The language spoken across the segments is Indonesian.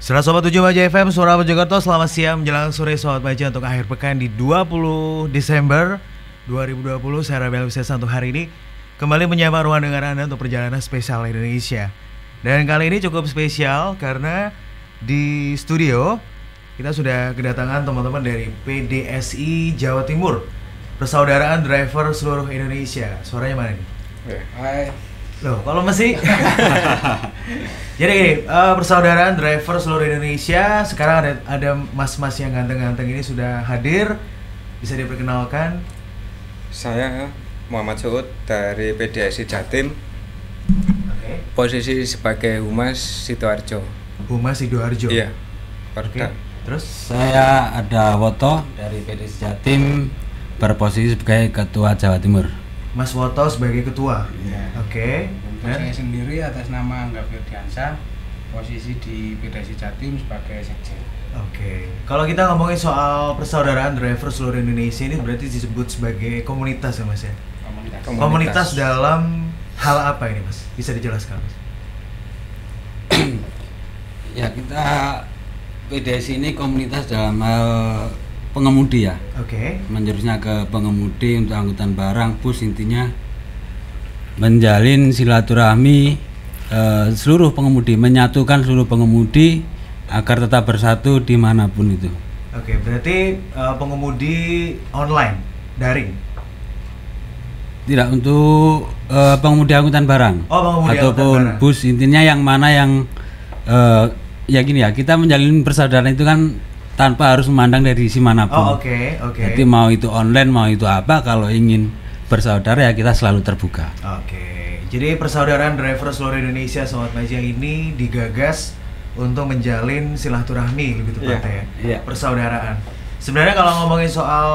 100,7 Baja FM, Suara Mojokerto. Selamat siang menjelang sore Sobat Baja untuk akhir pekan di 20 Desember 2020. Saya Rabel Wisesa untuk hari ini kembali menyapa ruang dengar Anda untuk perjalanan spesial Indonesia. Dan kali ini cukup spesial karena di studio kita sudah kedatangan teman-teman dari PDSI Jawa Timur, Persaudaraan Driver Seluruh Indonesia. Suaranya mana nih? Hai. Loh, kalau masih jadi gini, Persaudaraan Driver Seluruh Indonesia. Sekarang ada mas-mas yang ganteng-ganteng ini sudah hadir. Bisa diperkenalkan? Saya Muhammad Suud dari PDSI Jatim. Oke. Posisi sebagai Humas Sidoarjo. Humas Sidoarjo. Iya. Oke. Terus Saya ada Woto dari PDSI Jatim, berposisi sebagai Ketua Jawa Timur. Mas Woto sebagai ketua. Ya. Oke. Untuk saya sendiri atas nama Angga Firdiansyah, posisi di PDSI Jatim sebagai sekjen. Oke. Kalau kita ngomongin soal Persaudaraan Driver Seluruh Indonesia ini berarti disebut sebagai komunitas ya Mas ya? Komunitas dalam hal apa ini Mas? Bisa dijelaskan Mas? Ya, kita PDSI ini komunitas dalam hal pengemudi ya. Oke. Menjurusnya ke pengemudi untuk angkutan barang, bus, intinya menjalin silaturahmi seluruh pengemudi, menyatukan seluruh pengemudi agar tetap bersatu dimanapun itu. Oke, berarti pengemudi online, daring. Tidak untuk pengemudi angkutan barang. Oh, pengemudi ataupun angkutan barang. bus, intinya yang mana yang ya gini ya, kita menjalin persaudaraan itu kan tanpa harus memandang dari sisi manapun. Oh, oke. Jadi mau itu online, mau itu apa, kalau ingin bersaudara ya kita selalu terbuka. Oke. Jadi Persaudaraan Driver Seluruh Indonesia Sobat Baja ini digagas untuk menjalin silaturahmi lebih tepatnya ya. Iya. Persaudaraan. Sebenarnya kalau ngomongin soal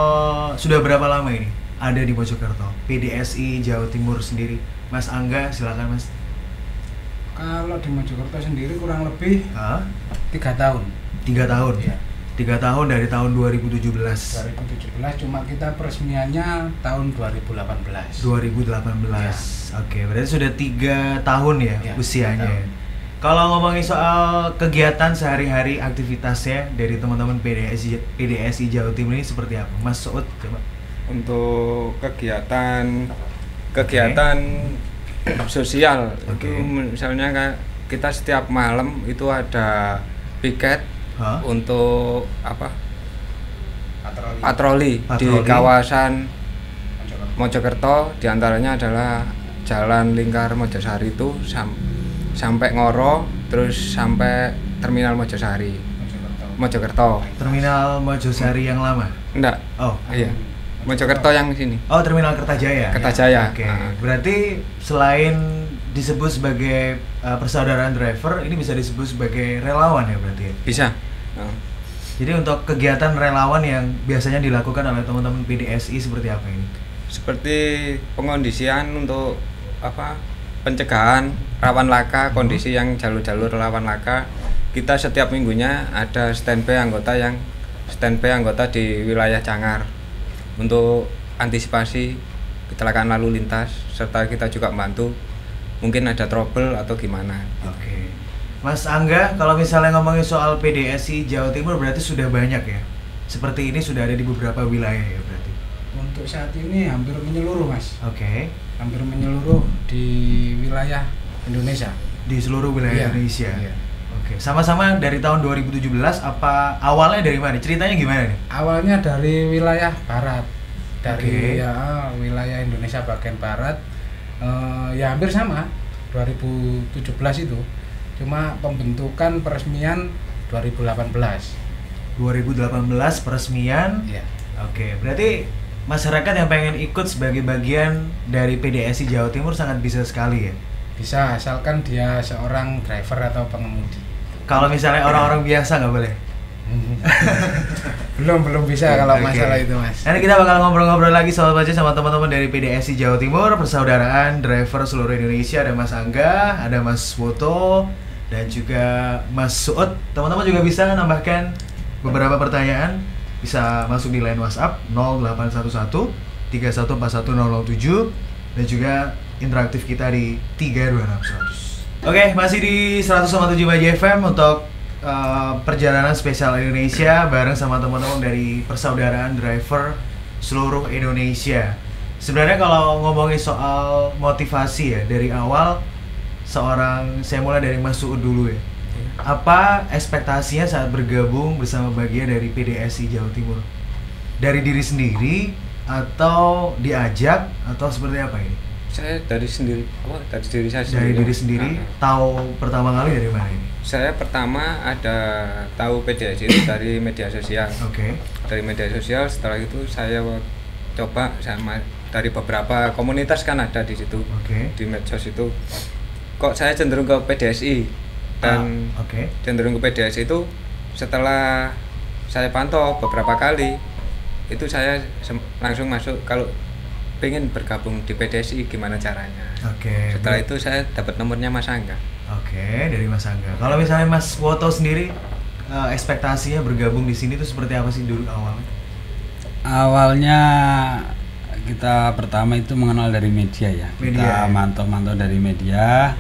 sudah berapa lama ini ada di Mojokerto PDSI Jawa Timur sendiri? Mas Angga, silakan Mas. Kalau di Mojokerto sendiri kurang lebih Hah? 3 tahun. 3 tahun. Iya. 3 tahun dari tahun 2017. 2017, cuma kita peresmiannya tahun 2018. 2018. Oke, berarti sudah 3 tahun ya, Ya, usianya. 3 tahun. Kalau ngomongin soal kegiatan sehari-hari aktivitasnya dari teman-teman PDSI Jawa Timur ini seperti apa? Mas Suud, coba. Untuk kegiatan sosial Oke. itu misalnya kayak kita setiap malam itu ada piket Hah? untuk apa? Patroli Patroli di Patroli. kawasan Mojokerto. Mojokerto, diantaranya adalah Jalan Lingkar Mojosari itu sampai Ngoro, terus sampai Terminal Mojosari, Mojokerto. Terminal Mojosari yang lama. Enggak, Oh. iya, Mojokerto yang sini. Oh, Terminal Kertajaya. Kertajaya. Oke. Ah. Berarti selain disebut sebagai Persaudaraan Driver, ini bisa disebut sebagai relawan ya berarti ya? Bisa. Nah, Jadi untuk kegiatan relawan yang biasanya dilakukan oleh teman-teman PDSI seperti apa ini? seperti pengondisian untuk apa? Pencegahan rawan laka, kondisi yang jalur-jalur rawan laka. Kita setiap minggunya ada standby anggota di wilayah Cangar untuk antisipasi kecelakaan lalu lintas, serta kita juga membantu mungkin ada trouble atau gimana. Oke. Mas Angga, kalau misalnya ngomongin soal PDSI Jawa Timur berarti sudah banyak ya? Seperti ini sudah ada di beberapa wilayah ya berarti? Untuk saat ini hampir menyeluruh, Mas. Oke. Hampir menyeluruh di wilayah Indonesia. Di seluruh wilayah Iya, Indonesia? iya. Oke. Sama-sama dari tahun 2017, apa awalnya dari mana? Ceritanya gimana nih? Awalnya dari wilayah barat, Oke. dari wilayah Indonesia bagian barat. Ya hampir sama 2017 itu, cuma pembentukan peresmian 2018. 2018 peresmian. Ya. Oke, berarti masyarakat yang pengen ikut sebagai bagian dari PDSI Jawa Timur sangat bisa sekali ya? Bisa, asalkan dia seorang driver atau pengemudi. Kalau misalnya orang-orang biasa nggak boleh? belum bisa kalau Oke. masalah itu, Mas. Nanti kita bakal ngobrol-ngobrol lagi soal baca sama teman-teman dari PDSI Jawa Timur, Persaudaraan Driver Seluruh Indonesia. Ada Mas Angga, ada Mas Woto, dan juga Mas Suud. Teman-teman juga bisa nambahkan beberapa pertanyaan, bisa masuk di line WhatsApp 0811 3141007 dan juga interaktif kita di 32600. Oke, masih di 100,7 Baja FM untuk perjalanan spesial Indonesia bareng sama teman-teman dari Persaudaraan Driver seluruh Indonesia. Sebenarnya kalau ngomongin soal motivasi ya, dari awal saya mulai dari Mas Suud dulu ya. Apa ekspektasinya saat bergabung bersama bagian dari PDSI Jawa Timur? Dari diri sendiri atau diajak atau seperti apa ini? Saya dari diri saya Dari sendiri. diri sendiri, tahu pertama kali dari mana ini? Saya pertama tahu PDSI itu dari media sosial. Oke. Dari media sosial, setelah itu saya coba sama dari beberapa komunitas kan ada di situ. Oke. Di medsos itu kok saya cenderung ke PDSI dan Oke. cenderung ke PDSI itu setelah saya pantau beberapa kali itu saya langsung masuk kalau pengen bergabung di PDSI gimana caranya. Oke. Setelah itu saya dapat nomornya Mas Angga. Oke, dari Mas Angga. Kalau misalnya Mas Woto sendiri, ekspektasinya bergabung di sini itu seperti apa sih dulu awalnya? Awalnya kita pertama itu mengenal dari media ya. Media, Kita ya. mantau-mantau dari media.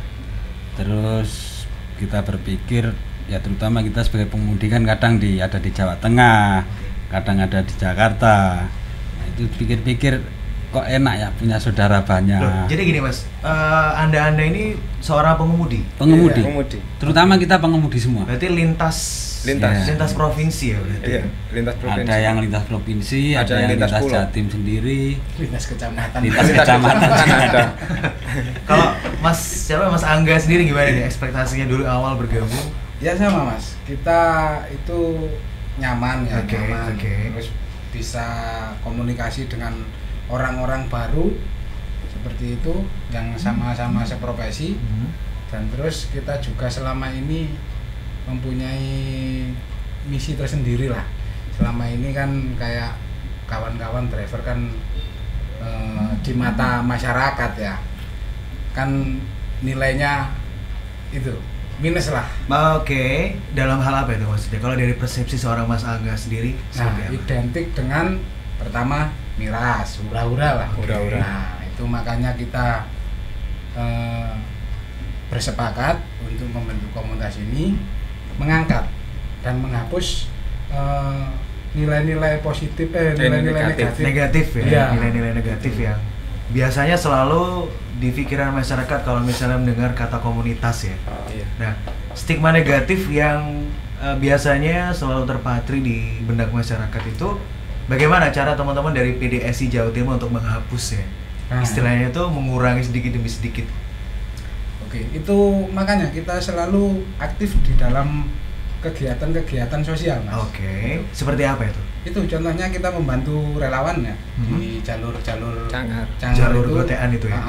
Terus kita berpikir ya, terutama kita sebagai pengemudi kan kadang ada di Jawa Tengah, kadang ada di Jakarta. Nah, itu pikir-pikir kok enak ya punya saudara banyak. Loh, jadi gini Mas, anda ini seorang pengemudi. Pengemudi. Iya, pengemudi. Terutama kita pengemudi semua. Berarti lintas Lintas. provinsi ya berarti. Iya, lintas provinsi. Ada yang lintas provinsi, Ada ada yang yang lintas lintas pulau. Jatim sendiri, Lintas kecamatan. lintas kecamatan ada. Kalau Mas Angga sendiri gimana nih ekspektasinya dulu awal bergabung? Ya sama Mas, kita itu nyaman ya, Oke, nyaman. oke. Terus bisa komunikasi dengan orang-orang baru seperti itu yang sama-sama seprofesi, dan terus kita juga selama ini mempunyai misi tersendiri lah. Selama ini kan kayak kawan-kawan driver kan di mata masyarakat ya, kan nilainya itu minus lah. Oke, dalam hal apa itu maksudnya? Kalau dari persepsi seorang Mas Angga sendiri Nah, seperti apa? identik dengan pertama miras, hura-hura lah. Hura-hura. Nah, itu makanya kita bersepakat untuk membentuk komunitas ini, mengangkat dan menghapus nilai-nilai positif, nilai-nilai negatif. Negatif ya, Iya. nilai-nilai negatif yang biasanya selalu di pikiran masyarakat kalau misalnya mendengar kata komunitas ya. Iya. Nah, stigma negatif yang biasanya selalu terpatri di benak masyarakat itu, bagaimana cara teman-teman dari PDSI Jawa Timur untuk menghapus ya? Nah. Istilahnya itu mengurangi sedikit demi sedikit. Oke, itu makanya kita selalu aktif di dalam kegiatan-kegiatan sosial, Mas. Oke, seperti apa itu? Itu contohnya kita membantu relawan ya Mhm. di jalur-jalur Cangar. Jalur gotean itu ya?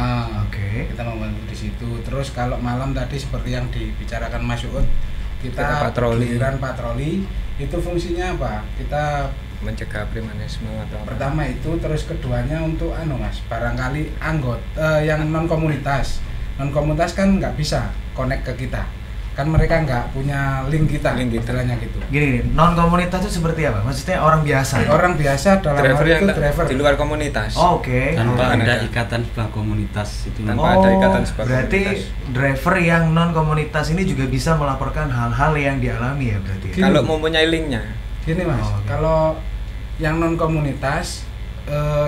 Oke. Kita membantu di situ. Terus kalau malam tadi seperti yang dibicarakan Mas Uut, Kita kita patroli. giliran patroli. Itu fungsinya apa? Kita Mencegah premanisme atau apa? pertama itu, terus keduanya untuk Mas, barangkali anggota yang non komunitas kan nggak bisa connect ke kita, kan mereka nggak punya link kita, istilahnya gitu. Gini, non komunitas itu seperti apa? Maksudnya orang biasa. Orang biasa dalam Driver hal yang itu driver. di luar komunitas. Oke. tanpa Bukan ada ada. ikatan sebuah komunitas itu. Tanpa ada ikatan sebuah berarti komunitas. driver yang non komunitas ini juga bisa melaporkan hal-hal yang dialami ya berarti. Gini. Kalau mempunyai linknya. Gini Mas, Oh, oke. kalau yang non komunitas,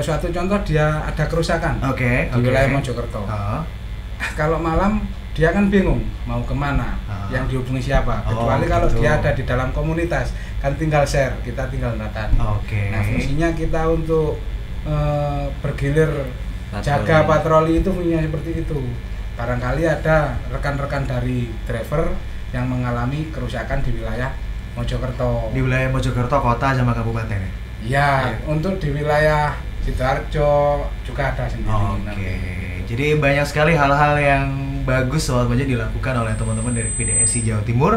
suatu contoh dia ada kerusakan Oke, di wilayah Mojokerto. Oh, Kalau malam dia kan bingung mau kemana, Ah. yang dihubungi siapa. Oh, Kecuali kalau gitu. dia ada di dalam komunitas, kan tinggal share, kita tinggal datang. Oke. Nah, fungsinya kita untuk bergilir Patroli. jaga patroli itu fungsinya seperti itu. Barangkali ada rekan-rekan dari driver yang mengalami kerusakan di wilayah Mojokerto. Di wilayah Mojokerto kota sama kabupaten ya. Ya, untuk di wilayah Sidoarjo juga ada sendiri. Oke. Jadi banyak sekali hal-hal yang bagus sobat Baja dilakukan oleh teman-teman dari PDSI Jawa Timur.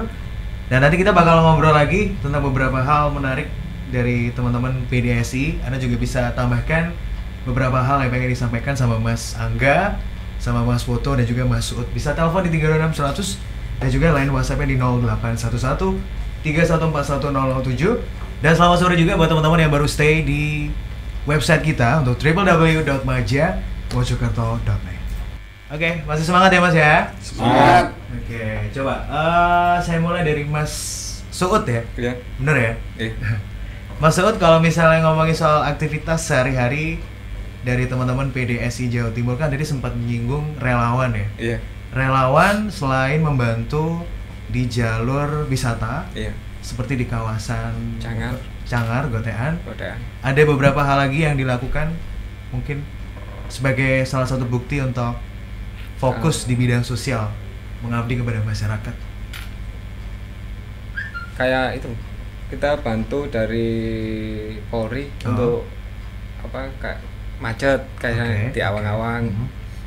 Dan nanti kita bakal ngobrol lagi tentang beberapa hal menarik dari teman-teman PDSI. Anda juga bisa tambahkan beberapa hal yang pengen disampaikan sama Mas Angga, sama Mas Foto dan juga Mas Suud. Bisa telepon di 326 100 dan juga line WhatsApp-nya di 0811 3141 007. Dan selamat sore juga buat teman-teman yang baru stay di website kita untuk www.maja.mojokerto.net. Oke, masih semangat ya Mas ya? Semangat. Oke, coba saya mulai dari Mas Suud ya? Ya. Bener ya? Iya. Mas Suud, kalau misalnya ngomongin soal aktivitas sehari-hari dari teman-teman PDSI Jawa Timur kan tadi sempat menyinggung relawan ya? Iya. Relawan selain membantu di jalur wisata Iya. seperti di kawasan Cangar, Gotean, Godean. ada beberapa hal lagi yang dilakukan mungkin sebagai salah satu bukti untuk fokus di bidang sosial, mengabdi kepada masyarakat. Kayak itu kita bantu dari Polri untuk apa kayak macet kayak di awang-awang.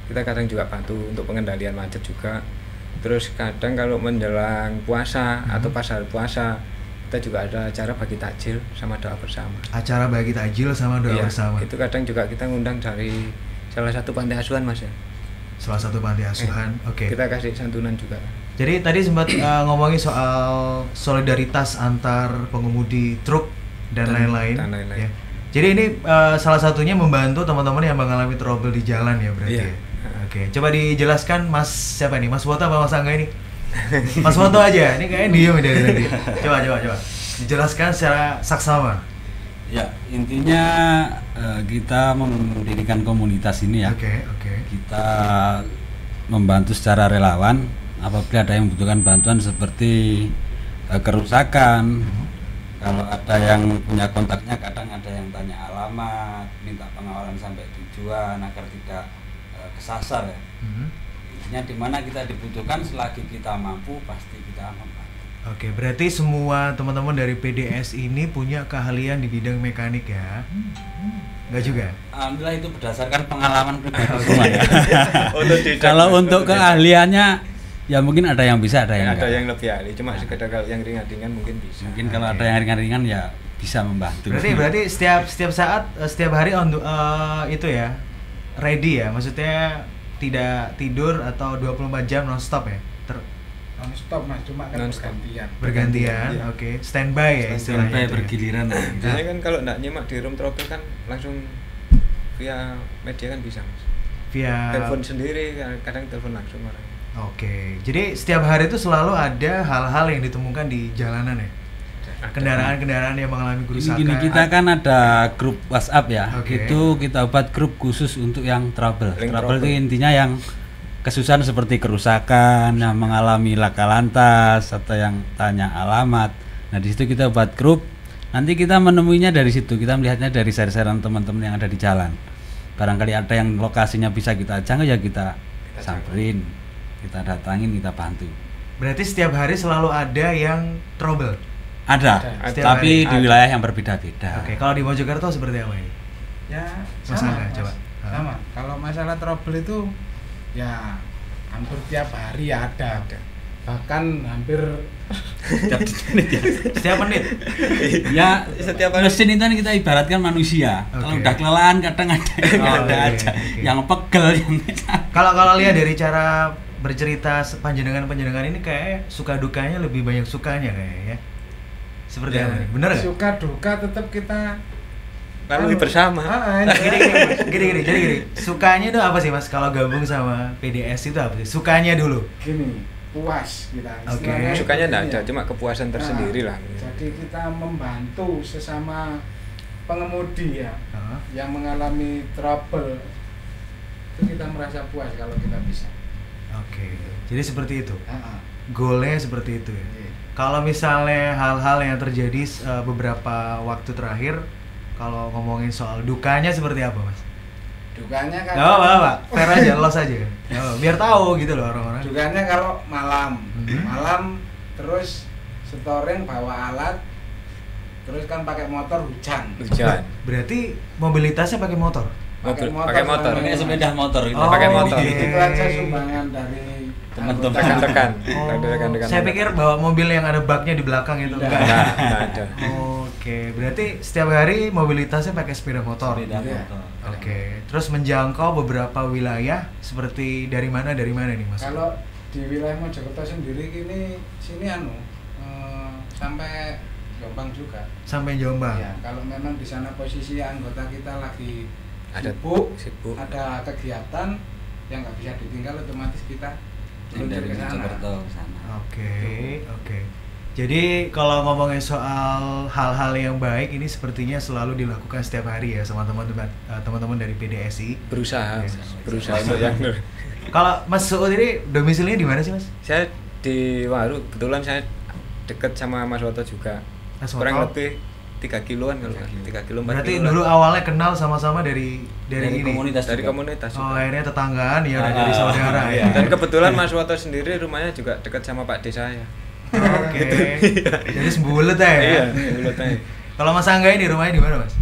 Kita kadang juga bantu untuk pengendalian macet juga. Terus kadang kalau menjelang puasa atau pas hari puasa kita juga ada acara bagi takjil sama doa bersama. Acara bagi takjil sama doa bersama. Itu kadang juga kita ngundang dari salah satu panti asuhan Mas ya. Salah satu panti asuhan. Oke. Kita kasih santunan juga. Jadi tadi sempat ngomongin soal solidaritas antar pengemudi truk dan lain-lain. Ya. Jadi ini salah satunya membantu teman-teman yang mengalami trouble di jalan ya berarti. Iya. Ya? Oke, coba dijelaskan Mas siapa nih? Mas Woto apa Mas Angga ini? Mas Woto aja. Ini kayaknya diem dari tadi. Coba. Dijelaskan secara saksama. Ya, intinya kita mendirikan komunitas ini ya. Oke. Kita membantu secara relawan apabila ada yang membutuhkan bantuan seperti kerusakan. Kalau ada yang punya kontaknya, kadang ada yang tanya alamat, minta pengawalan sampai tujuan agar tidak kesasar ya. Intinya di mana kita dibutuhkan, selagi kita mampu pasti kita membantu. Oke, berarti semua teman-teman dari PDS ini punya keahlian di bidang mekanik ya? Enggak juga? Alhamdulillah itu berdasarkan pengalaman pribadi semua ya. Kalau untuk keahliannya ya mungkin ada yang bisa, ada yang lebih ahli. Cuma sekedar kalau yang ringan-ringan mungkin bisa. Mungkin kalau ada yang ringan-ringan ya bisa membantu. Berarti setiap saat, setiap hari itu ya ready ya, maksudnya tidak tidur atau 24 jam non-stop ya? Non-stop Mas, cuma kan bergantian. Ya. Oke. Standby ya istilahnya. Standby itu ya. bergiliran. Biasanya kan kalau nggak nyimak di room trouble kan langsung via media kan bisa Mas. Via telepon sendiri, kadang telepon langsung orang. Oke. Jadi setiap hari itu selalu ada hal-hal yang ditemukan di jalanan ya? Kendaraan-kendaraan yang mengalami kerusakan. Gini, kita kan ada grup WhatsApp ya. Oke. Itu kita buat grup khusus untuk yang trouble. Trouble itu intinya yang kesusahan seperti kerusakan, yang mengalami laka lantas atau yang tanya alamat. Nah, di situ kita buat grup. Nanti kita menemuinya dari situ. Kita melihatnya dari share-sharean teman-teman yang ada di jalan. Barangkali ada yang lokasinya bisa kita jangkau ya kita samperin, kita datangin, kita bantu. Berarti setiap hari selalu ada yang trouble. Ada. Tapi di wilayah yang berbeda-beda. Oke, kalau di Mojokerto seperti apa ini? Ya, sama, coba. Sama. Kalau masalah trouble itu ya hampir tiap hari ada. Bahkan hampir setiap menit. Ya, setiap mesin itu kan kita ibaratkan manusia. Kalau udah kelelahan kadang ada aja yang pegel yang Kalau lihat dari cara bercerita panjenengan ini kayak suka dukanya lebih banyak sukanya kayaknya ya. Seperti apa nih? Bener nggak? Suka duka tetap kita lalui bersama. Gini. Sukanya itu apa sih Mas? Kalau gabung sama PDS itu apa sih? Sukanya dulu. Gini, puas kita. Oke. Sukanya enggak ada, cuma kepuasan tersendiri lah. Jadi kita membantu sesama pengemudi ya, yang mengalami trouble. Itu kita merasa puas kalau kita bisa. Oke. Jadi seperti itu. Goalnya seperti itu ya. Kalau misalnya hal-hal yang terjadi beberapa waktu terakhir, kalau ngomongin soal dukanya seperti apa Mas? Dukanya kan apa, fair aja, los aja. Biar tahu gitu loh orang-orang. Dukanya kalau malam terus setoring bawa alat, terus kan pakai motor hujan. Berarti mobilitasnya pakai motor? Pakai sepeda motor gitu. Pakai motor. Itu aja sumbangan dari teman-teman rekan. Saya pikir bawa mobil yang ada baknya di belakang itu. Enggak ada. Oke, berarti setiap hari mobilitasnya pakai sepeda motor. Oke, terus menjangkau beberapa wilayah seperti dari mana nih Mas? Kalau di wilayah Mojokerto sendiri sini sampai Jombang juga. Sampai Jombang. Ya, kalau memang di sana posisi anggota kita lagi sibuk, ada kegiatan yang nggak bisa ditinggal, otomatis kita dari Mojokerto ke sana. Oke. Jadi kalau ngomongin soal hal-hal yang baik ini sepertinya selalu dilakukan setiap hari ya sama teman-teman dari PDSI. Berusaha untuk yang Kalau Mas Suud ini domisilinya di mana sih Mas? saya di Waru, kebetulan saya deket sama Mas Woto juga. Mas Woto? Kurang lebih 3 kiloan kalau 3 kilo 4 Berarti kilo. dulu awalnya kenal sama-sama dari ini. komunitas Dari juga. komunitas Oh, juga. akhirnya tetanggaan ya udah jadi saudara ya. Dan kebetulan Mas Woto sendiri rumahnya juga dekat sama Pak D saya. Oke. Jadi sembulet ya. Iya, mulut aja. Kalau Mas Angga ini rumahnya di mana, Mas?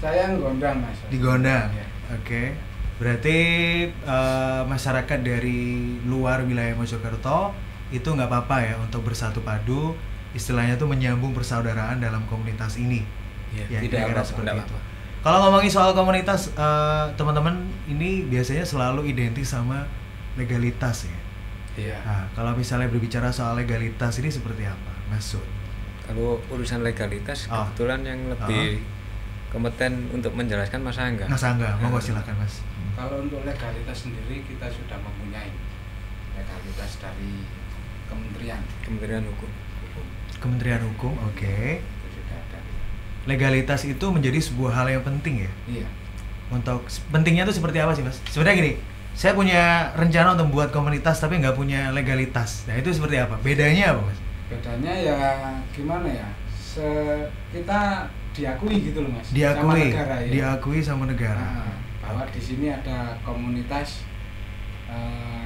Saya Gondang, Mas. Di Gondang. Iya. Oke. Berarti masyarakat dari luar wilayah Mojokerto itu nggak apa-apa ya untuk bersatu padu, istilahnya tuh menyambung persaudaraan dalam komunitas ini. Iya, Ya, tidak kira-kira apa-apa, seperti tidak itu. apa-apa. Kalau ngomongin soal komunitas, teman-teman ini biasanya selalu identik sama legalitas ya. Iya. Nah, kalau misalnya berbicara soal legalitas ini seperti apa, Mas Sud? Kalau urusan legalitas Oh. kebetulan yang lebih kompeten untuk menjelaskan Mas Angga. Mas Angga, monggo silakan Mas. Kalau untuk legalitas sendiri kita sudah mempunyai legalitas dari Kementerian Hukum. Kementerian Hukum, oke. itu sudah ada. Legalitas itu menjadi sebuah hal yang penting ya. Iya. Untuk pentingnya itu seperti apa sih Mas? Sebenarnya gini, saya punya rencana untuk membuat komunitas tapi nggak punya legalitas. Nah itu seperti apa? Bedanya apa Mas? Bedanya ya gimana ya? Kita diakui gitu loh Mas. Sama Diakui, negara ya. diakui sama negara. Nah, bahwa di sini ada komunitas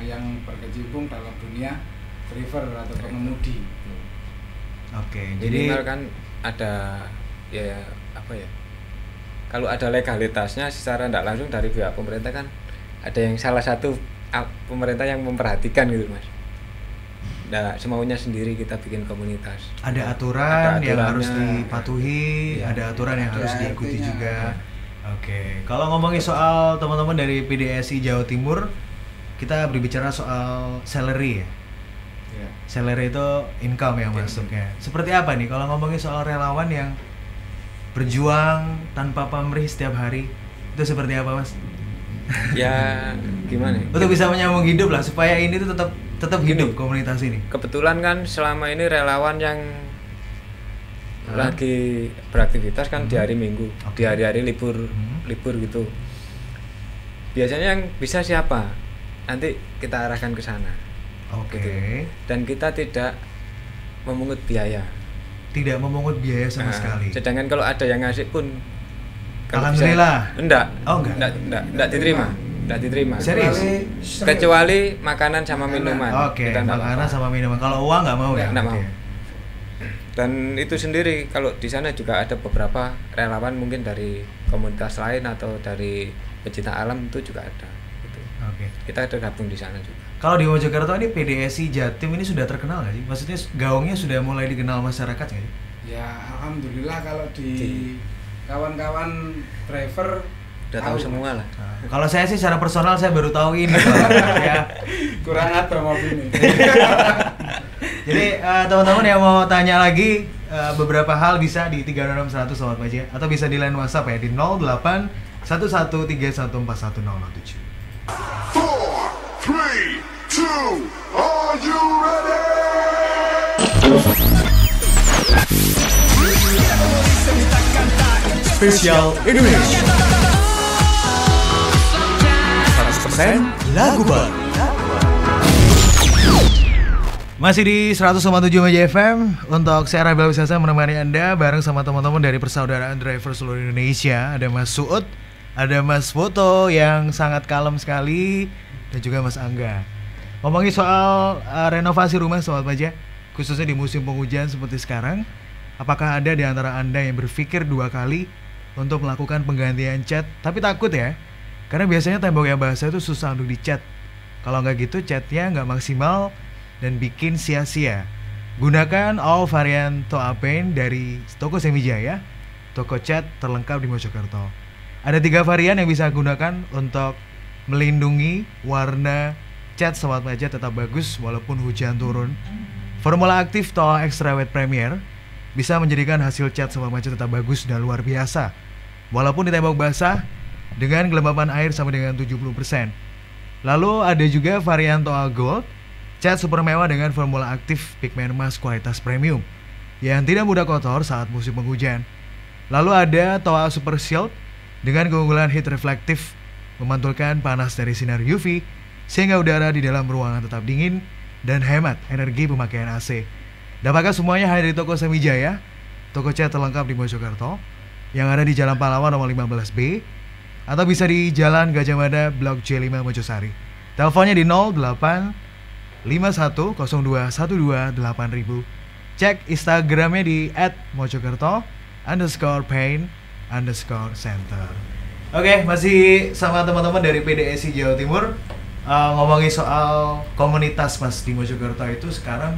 yang berkecimpung dalam dunia driver atau pengemudi. Oke, Jadi jadi kan ada ya apa ya? Kalau ada legalitasnya secara tidak langsung dari pihak pemerintah kan ada yang salah satu pemerintah yang memperhatikan gitu Mas. Nah, semaunya sendiri kita bikin komunitas. ada aturan Ada yang aturannya. harus dipatuhi, Iya. ada aturan yang harus Ada diikuti artinya. juga. Oke, kalau ngomongin soal teman-teman dari PDSI Jawa Timur, kita berbicara soal salary ya. Iya. Salary itu income yang masuknya. Seperti apa nih kalau ngomongin soal relawan yang berjuang tanpa pamrih setiap hari? Itu seperti apa, Mas? Ya gimana? ya? Untuk bisa menyambung hidup lah supaya ini tuh tetap hidup Gini. komunitas ini. Kebetulan kan selama ini relawan yang Hah? lagi beraktivitas kan di hari Minggu, Oke. di hari-hari libur gitu. Biasanya yang bisa siapa? Nanti kita arahkan ke sana. Oke. Gitu. Dan kita tidak memungut biaya. Tidak memungut biaya sama Nah, sekali. Sedangkan kalau ada yang ngasih pun kalau Alhamdulillah. enggak. Oh, enggak. Enggak diterima. Enggak diterima. Serius? Kecuali makanan sama minuman. Oke, Kita enggak makanan apa-apa. sama minuman. Kalau uang nggak mau ya? Nggak mau. Oke. Dan itu sendiri kalau di sana juga ada beberapa relawan mungkin dari komunitas lain atau dari pecinta alam itu juga ada. Gitu. Oke. Kita tergabung di sana juga. Kalau di Mojokerto ini PDSI Jatim ini sudah terkenal nggak sih? Maksudnya gaungnya sudah mulai dikenal masyarakat nggak sih? Ya alhamdulillah kalau di kawan-kawan driver Udah tahu semua lah. Nah, kalau saya sih secara personal saya baru tahu ini. Ya. kurang ada mobil ini. Jadi teman-teman yang mau tanya lagi beberapa hal bisa di 361 Sobat Baja atau bisa di line WhatsApp ya di 08 11314107. 4, 3, 2, are you ready? Spesial Indonesia 100% lagu baru. Masih di 100,7 Meja FM untuk saya Rabel Wisasa menemani Anda bareng sama teman-teman dari Persaudaraan Driver seluruh Indonesia. Ada Mas Suud, ada Mas Woto yang sangat kalem sekali dan juga Mas Angga. Ngomongin soal renovasi rumah Sobat Baja, khususnya di musim penghujan seperti sekarang, apakah ada di antara Anda yang berpikir dua kali untuk melakukan penggantian cat, tapi takut ya? Karena biasanya tembok yang basah itu susah untuk dicat. Kalau nggak gitu catnya nggak maksimal dan bikin sia-sia. Gunakan all varian Toa Paint dari toko Semijaya, toko cat terlengkap di Mojokerto. Ada 3 varian yang bisa gunakan untuk melindungi warna cat Sobat Baja tetap bagus walaupun hujan turun. Formula aktif Toa Extra Wet Premier bisa menjadikan hasil cat Sobat Baja tetap bagus dan luar biasa walaupun di tembok basah dengan kelembapan air sampai dengan 70%. Lalu ada juga varian Toa Gold, cat super mewah dengan formula aktif pigmen emas kualitas premium. yang tidak mudah kotor saat musim penghujan. Lalu ada Toa Super Shield dengan keunggulan heat reflektif memantulkan panas dari sinar UV sehingga udara di dalam ruangan tetap dingin dan hemat energi pemakaian AC. Dapatkan semuanya hanya di toko Semijaya, toko cat terlengkap di Mojokerto yang ada di Jalan Pahlawan nomor 15B atau bisa di Jalan Gajah Mada Blok J5 Mojosari. Teleponnya di 08 5102128000. Cek Instagramnya di @mojokerto_paint_center. Oke, masih sama teman-teman dari PDSI Jawa Timur. Ngomongin soal komunitas Mas di Mojokerto itu sekarang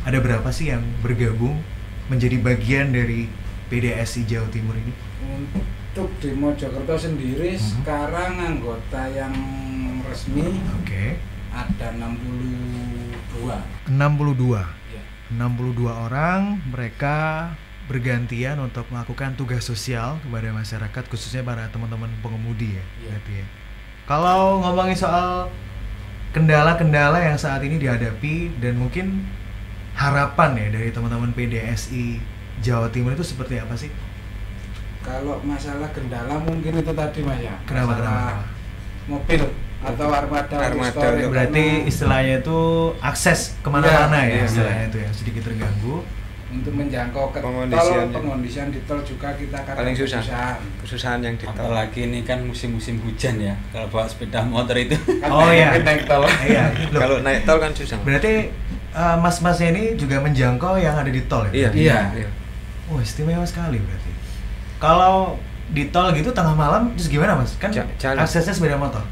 ada berapa sih yang bergabung menjadi bagian dari PDSI Jawa Timur ini? Untuk di Mojokerto sendiri sekarang anggota yang resmi ada 62. 62. Ya. 62 orang, mereka bergantian untuk melakukan tugas sosial kepada masyarakat, khususnya para teman-teman pengemudi ya. Berarti ya. Kalau ngomongin soal kendala-kendala yang saat ini dihadapi dan mungkin harapan ya dari teman-teman PDSI Jawa Timur itu seperti apa sih? Kalau masalah kendala mungkin itu tadi Mas ya. Kenapa? Mobil atau armada historik. Berarti istilahnya itu akses kemana-mana ya, iya, istilahnya itu ya sedikit terganggu. Untuk menjangkau ke pengondisian di tol juga kita kan paling kesusahan yang di tol. Apalagi ini kan musim-musim hujan ya, kalau bawa sepeda motor itu. Oh iya, naik tol. Iya. Kalau naik tol kan susah. Berarti mas-masnya ini juga menjangkau yang ada di tol ya? Iya. Oh, istimewa sekali berarti. Kalau di tol gitu tengah malam terus gimana Mas? Kan aksesnya sepeda motor.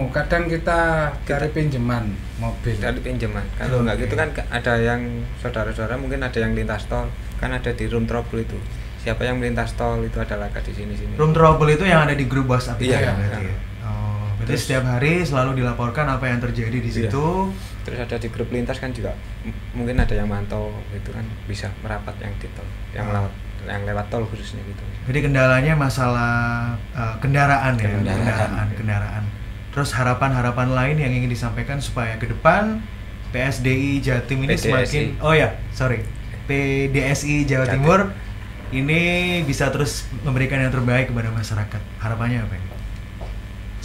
Kadang kita cari pinjaman mobil. Cari pinjaman. Kalau nggak gitu kan ada yang saudara-saudara mungkin ada yang lintas tol, kan ada di room trouble itu. Siapa yang melintas tol itu ada laka di sini-sini. Room trouble itu yang ada di grup WhatsApp itu iya, ya berarti ya. Oh, berarti setiap hari selalu dilaporkan apa yang terjadi di situ. Terus ada di grup lintas kan juga mungkin ada yang mantau gitu kan, bisa merapat yang di tol, yang lewat tol khususnya gitu. Jadi kendalanya masalah kendaraan ya, kendaraan. Terus harapan-harapan lain yang ingin disampaikan supaya ke depan PSDI Jatim ini PDSI Jawa Timur ini bisa terus memberikan yang terbaik kepada masyarakat. Harapannya apa ini?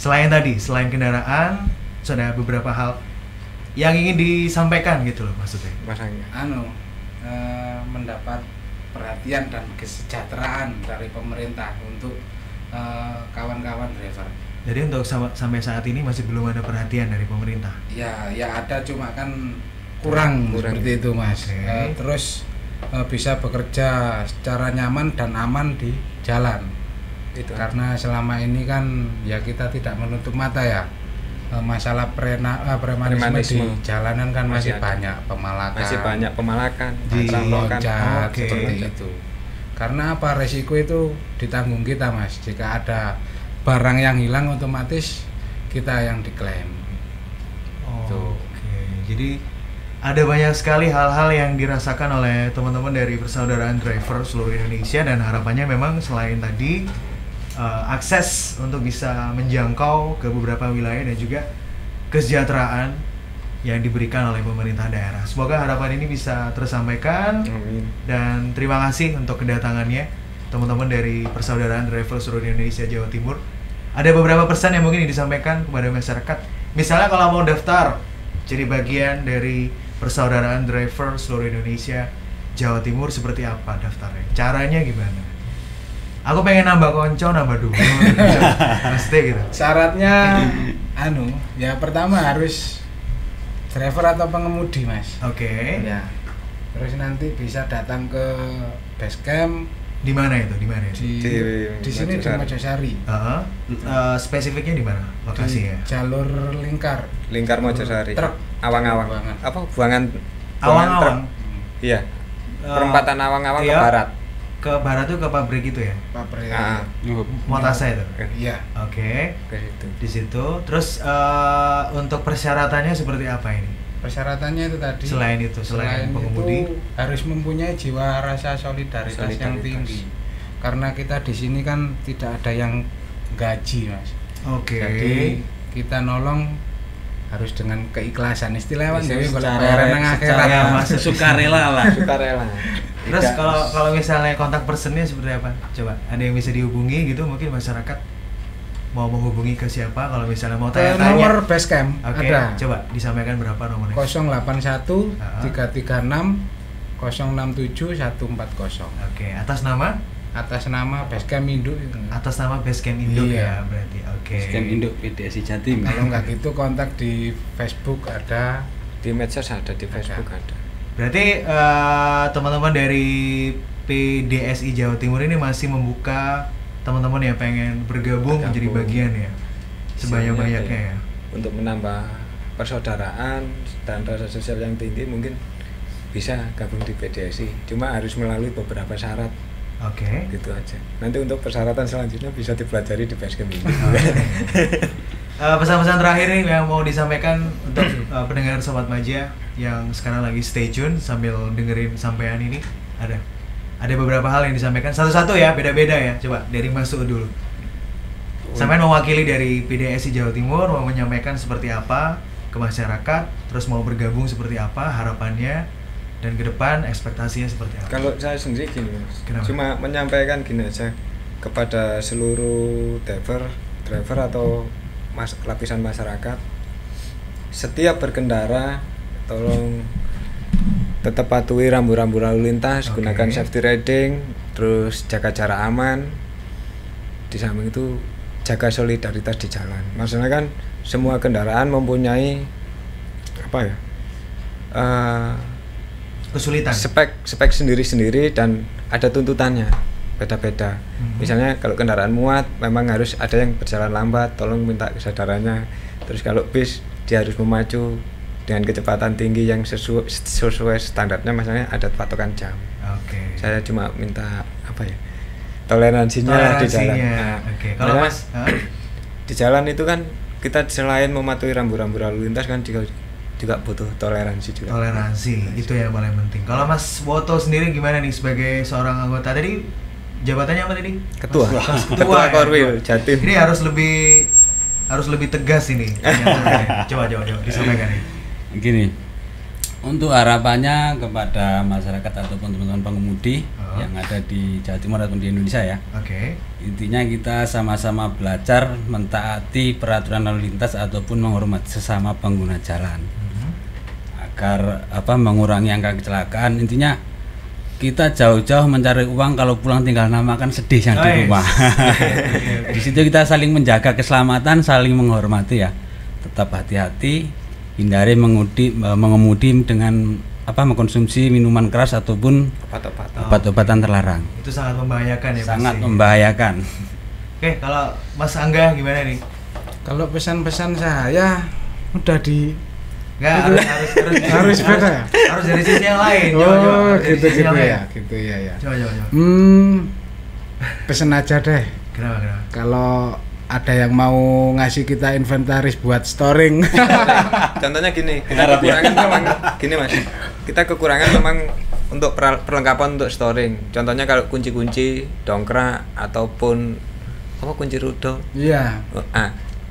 Selain kendaraan, ada beberapa hal yang ingin disampaikan gitu loh maksudnya. Mendapat perhatian dan kesejahteraan dari pemerintah untuk kawan-kawan driver. Jadi untuk sampai saat ini masih belum ada perhatian dari pemerintah. Ya ada, cuma kan kurang. Seperti itu Mas. Terus bisa bekerja secara nyaman dan aman di jalan. Itu. Karena selama ini kan ya kita tidak menutup mata ya. Masalah premanisme di jalanan kan masih banyak pemalakan, di loncat seperti itu. Karena apa, resiko itu ditanggung kita Mas. Jika ada barang yang hilang otomatis kita yang diklaim. Jadi ada banyak sekali hal-hal yang dirasakan oleh teman-teman dari persaudaraan driver seluruh Indonesia, dan harapannya memang selain tadi akses untuk bisa menjangkau ke beberapa wilayah dan juga kesejahteraan yang diberikan oleh pemerintah daerah. Semoga harapan ini bisa tersampaikan. Amin. Dan terima kasih untuk kedatangannya teman-teman dari persaudaraan driver seluruh Indonesia Jawa Timur. Ada beberapa pesan yang mungkin disampaikan kepada masyarakat. Misalnya kalau mau daftar jadi bagian dari persaudaraan driver seluruh Indonesia Jawa Timur, seperti apa daftarnya? Caranya gimana? Aku pengen nambah konco, nambah dulu. Pasti gitu. Syaratnya ya pertama harus driver atau pengemudi Mas. Ya. Terus nanti bisa datang ke base camp. Di mana itu? Di sini di Mojosari. Spesifiknya di mana lokasinya? Jalur lingkar Mojosari. Truk. Awang-awang. Apa? Buangan Awang-awang. Iya. Perempatan Awang-awang ke barat. Ke barat tuh ke pabrik itu ya? Pabrik. Motasa itu. Iya. Ke situ. Di situ. Terus untuk persyaratannya seperti apa ini? Persyaratannya itu tadi. Selain pengemudi harus mempunyai jiwa rasa solidaritas yang tinggi. Karena kita di sini kan tidak ada yang gaji Mas. Jadi kita nolong harus dengan keikhlasan, istilahnya dewe golek bayaran nang akhirat, sukarela lah. Terus Tidak. kalau misalnya kontak personnya seperti apa? Coba ada yang bisa dihubungi gitu, mungkin masyarakat mau menghubungi ke siapa kalau misalnya mau tanya-tanya. Nomor Basecamp Oke, ada coba disampaikan berapa nomornya? 081 Ah. 336 067 140. Oke, atas nama Basecamp Induk. atas nama Basecamp Indo Iya. ya berarti. Oke. Scan Induk PDSI Jatim. Kalau nggak gitu kontak di Facebook ada. Di medsos ada, di Facebook ada. Berarti teman-teman dari PDSI Jawa Timur ini masih membuka teman-teman yang pengen bergabung menjadi bagian ya, sebanyak-banyaknya ya. Untuk menambah persaudaraan dan rasa sosial yang tinggi mungkin bisa gabung di PDSI. Cuma harus melalui beberapa syarat. Oke. Gitu aja. Nanti untuk persyaratan selanjutnya bisa dipelajari di Basecamp ini. Pesan-pesan terakhir nih yang mau disampaikan untuk pendengar Sobat Maja yang sekarang lagi stay tune sambil dengerin sampean ini, ada beberapa hal yang disampaikan satu-satu ya, beda-beda ya. Coba dari Mas Suud dulu. Sampean mewakili dari PDSI Jawa Timur, mau menyampaikan seperti apa ke masyarakat, terus mau bergabung seperti apa harapannya, dan ke depan ekspektasinya seperti apa. Kalau saya sendiri gini Mas, Kenapa? cuma menyampaikan gini aja kepada seluruh driver atau lapisan masyarakat, setiap berkendara tolong tetap patuhi rambu-rambu lalu lintas, Oke. gunakan safety riding, terus jaga jarak aman. Di samping itu jaga solidaritas di jalan. Maksudnya kan semua kendaraan mempunyai apa ya? Kesulitan. spek sendiri-sendiri dan ada tuntutannya beda-beda. Misalnya kalau kendaraan muat memang harus ada yang berjalan lambat, tolong minta kesadarannya. Terus kalau bis dia harus memacu dengan kecepatan tinggi yang sesuai standarnya, misalnya ada patokan jam. Oke. Saya cuma minta apa ya? Toleransinya lah di jalan. Nah, Oke. Kalau karena Mas, di jalan itu kan kita selain mematuhi rambu-rambu lalu lintas kan juga butuh toleransi juga. toleransi itu yang paling penting. Kalau Mas Woto sendiri gimana nih sebagai seorang anggota tadi, jabatannya apa tadi? Ketua, Ketua ketua ya, Korwil ketua. Jatim. Ini harus lebih tegas ini. Coba disampaikan nih. Gini, untuk harapannya kepada masyarakat ataupun teman-teman pengemudi yang ada di Jawa Timur ataupun di Indonesia ya, Oke. intinya kita sama-sama belajar mentaati peraturan lalu lintas ataupun menghormati sesama pengguna jalan agar mengurangi angka kecelakaan. Intinya kita jauh-jauh mencari uang, kalau pulang tinggal nama kan sedih yang di rumah. Di situ kita saling menjaga keselamatan, saling menghormati ya. Tetap hati-hati, hindari mengemudi dengan mengkonsumsi minuman keras ataupun obat-obatan terlarang. Itu sangat membahayakan ya. Sangat pasti. membahayakan. Oke, kalau Mas Angga gimana nih? Kalau pesan-pesan saya udah di Enggak, harus beda ya? Harus dari sisi yang lain. Oh, Dari gitu sisi yang lain. ya, gitu ya. Coba. Pesen aja deh. Kenapa? Kalau ada yang mau ngasih kita inventaris buat storing. Contohnya gini, kita kekurangan memang gini Mas. Kita kekurangan memang untuk perlengkapan untuk storing. Contohnya kalau kunci-kunci, dongkrak ataupun kunci rudal. Iya.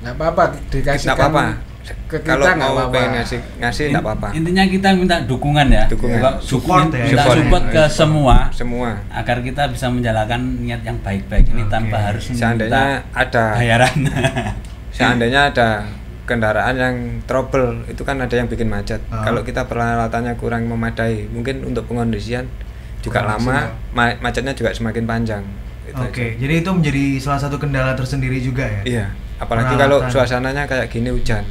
Nggak apa-apa dikasihkan. Nggak apa-apa. Ke kita Kalau nggak mau apa-apa. pengen ngasih nggak apa-apa. Intinya kita minta dukungan ya. Dukungan. Support ya. Minta support ke semua Semua. agar kita bisa menjalankan niat yang baik-baik ini tanpa harus Seandainya meminta ada bayaran. seandainya ada kendaraan yang trouble, itu kan ada yang bikin macet. Kalau kita peralatannya kurang memadai, mungkin untuk pengondisian juga Kurang lama, macetnya juga semakin panjang. Itu Oke, aja. jadi itu menjadi salah satu kendala tersendiri juga ya. Iya, apalagi kalau Peralatan. suasananya kayak gini hujan.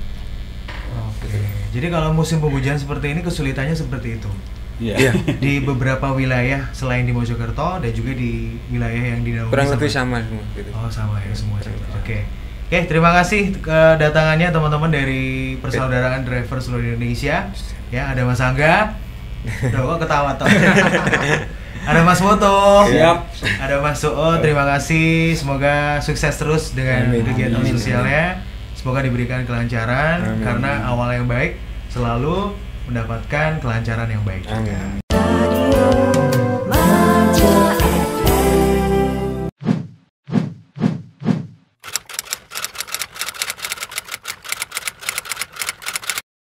Oke. Jadi kalau musim penghujan seperti ini kesulitannya seperti itu. Iya. Di beberapa wilayah selain di Mojokerto dan juga di wilayah yang dinaungi Kurang lebih sama semua gitu. Oh, sama ya semua. Oke. Oke, terima kasih kedatangannya teman-teman dari Persaudaraan Driver Seluruh Indonesia. Ya, ada Mas Angga. Kok ketawa toh. Ada Mas Woto. Siap. Ada Mas Suud. Terima kasih. Semoga sukses terus dengan Amin. kegiatan Amin. sosialnya. Semoga diberikan kelancaran Amin. karena awal yang baik selalu mendapatkan kelancaran yang baik. Amin.